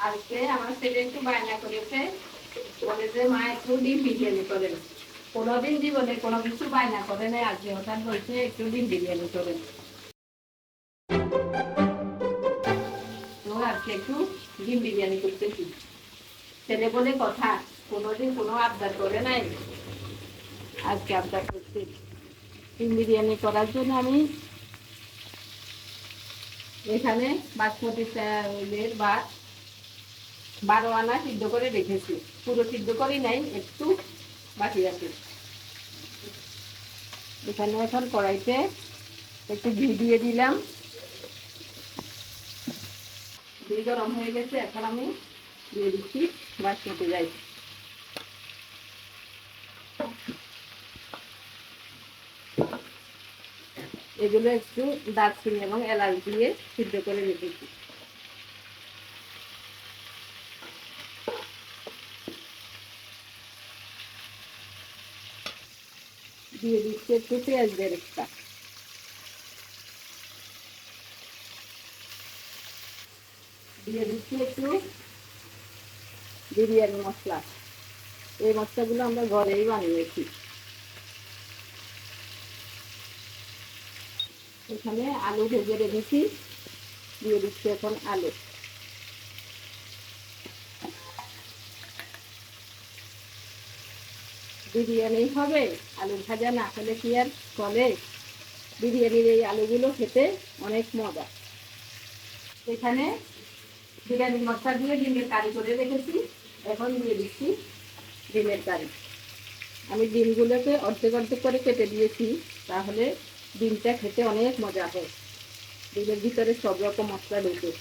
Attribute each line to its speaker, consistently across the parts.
Speaker 1: আজকে আমার ছেলে একটু বায়না করেছে, বলে যে মা একটু ডিম বিরিয়ানি করেন। কোনোদিন জীবনে কোনো কিছু বায়না করে নাই, আজকে হঠাৎ বলছে একটু ডিম বিরিয়ানি করেন। তো আজকে একটু ডিম বিরিয়ানি করতেছি। ছেলে বলে কথা, কোনোদিন কোনো আবদার করে নাই, আজকে আবদার করছি। ডিম বিরিয়ানি করার জন্য আমি এখানে বাসমতি চালের ভাত 12 আনা সিদ্ধ করে রেখেছি। পুরো সিদ্ধ করি নাই, একটু বাকি আছে। এখানে এখন কড়াইতে একটু ঘি দিয়ে দিলাম। ঘি গরম হয়ে গেছে, এখন আমি দিয়ে দিচ্ছি বাসমতি রাইস। এগুলো একটু দারচিনি এবং এলাচ দিয়ে সিদ্ধ করে রেখেছি। দিয়ে দিচ্ছি একটু পেঁয়াজ বেরেস্তা। দিয়ে দিচ্ছি একটু বিরিয়ানি মশলা। এই মশলাগুলো আমরা ঘরেই বানিয়েছি। এখানে আলু ভেজে রেখেছি, দিয়ে দিচ্ছি এখন আলু। বিরিয়ানি হবে, আলু ভাজা না হলে কি আর চলে? বিরিয়ানির এই আলুগুলো খেতে অনেক মজা। এখানে বিরিয়ানি মশলা দিয়ে ডিমের কারি করে রেখেছি, এখন দিয়ে দিচ্ছি ডিমের কারি। আমি ডিমগুলোকে অর্ধেক অর্ধেক করে কেটে দিয়েছি, তাহলে ডিমটা খেতে অনেক মজা হয়। ডিমের ভিতরে সব রকম মশলা ঢুকে।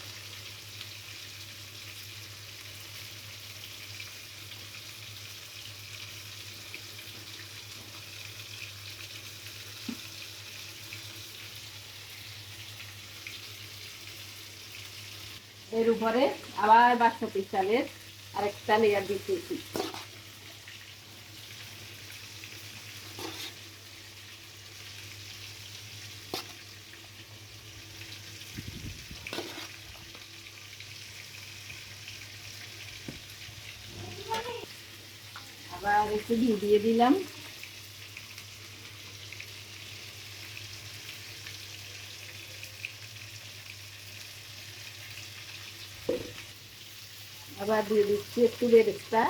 Speaker 1: এর উপরে আবার বাসমতি চালের আরেকটা লেয়ার দিতেছি। আবার একটু ঘি দিয়ে দিলাম। আবার দিয়ে দিচ্ছি একটু বেরেস্তা।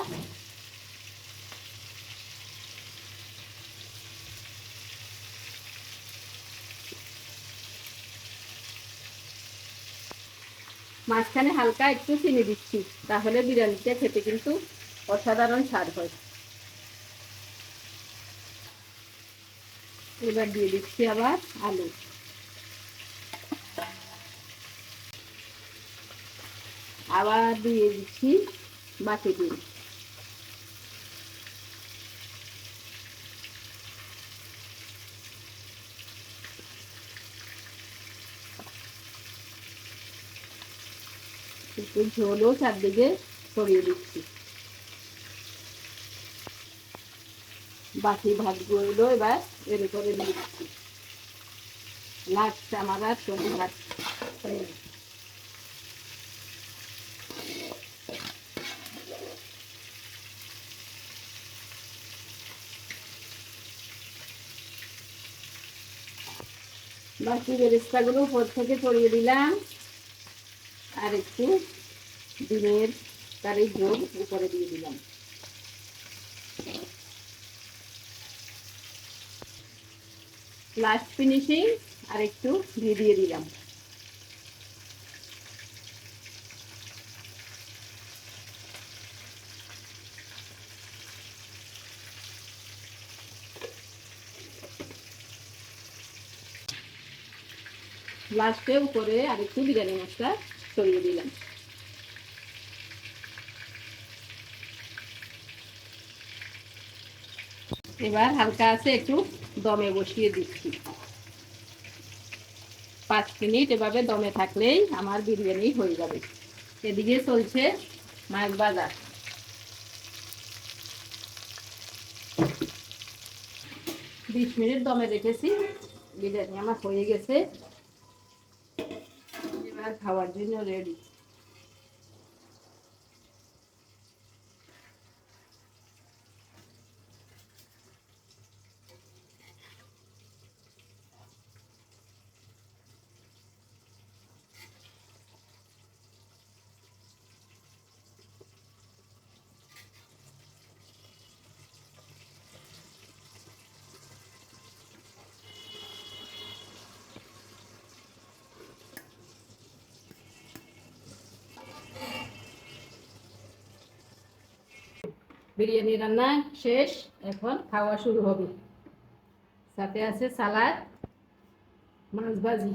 Speaker 1: মাঝখানে হালকা একটু চিনি দিচ্ছি, তাহলে বিরিয়ানিটা খেতে কিন্তু অসাধারণ স্বাদ হয়। এবার দিয়ে দিচ্ছি আবার আলু। আবার দিয়ে দিচ্ছি বাকি ডিম। একটু ঝোলও চারদিকে ছড়িয়ে দিচ্ছি। বাকি ভাতগুলো এবার এর উপরে দিয়ে দিচ্ছি। লাগছে আমার আর চলে ভাত। বাকি বেরেস্তাগুলো উপর থেকে ছড়িয়ে দিলাম, আর একটু ডিমের কারির ঝোল উপরে দিয়ে দিলাম। লাস্ট ফিনিশিং আর একটু ঘি দিয়ে দিলাম। লাস্টে উপরে আর একটু বিরিয়ানি মশলা ছড়িয়ে দিলাম। এবার হালকা আছে একটু দমে বসিয়ে দিচ্ছি। 5 মিনিট এভাবে দমে থাকলেই আমার বিরিয়ানি হয়ে যাবে। এদিকে চলছে মাছ ভাজা। 20 মিনিট দমে রেখেছি, বিরিয়ানি আমার হয়ে গেছে। এবার খাওয়ার জন্য রেডি। বিরিয়ানি রান্না শেষ, এখন খাওয়া শুরু হবে। সাথে আছে সালাদ, মাছ ভাজি।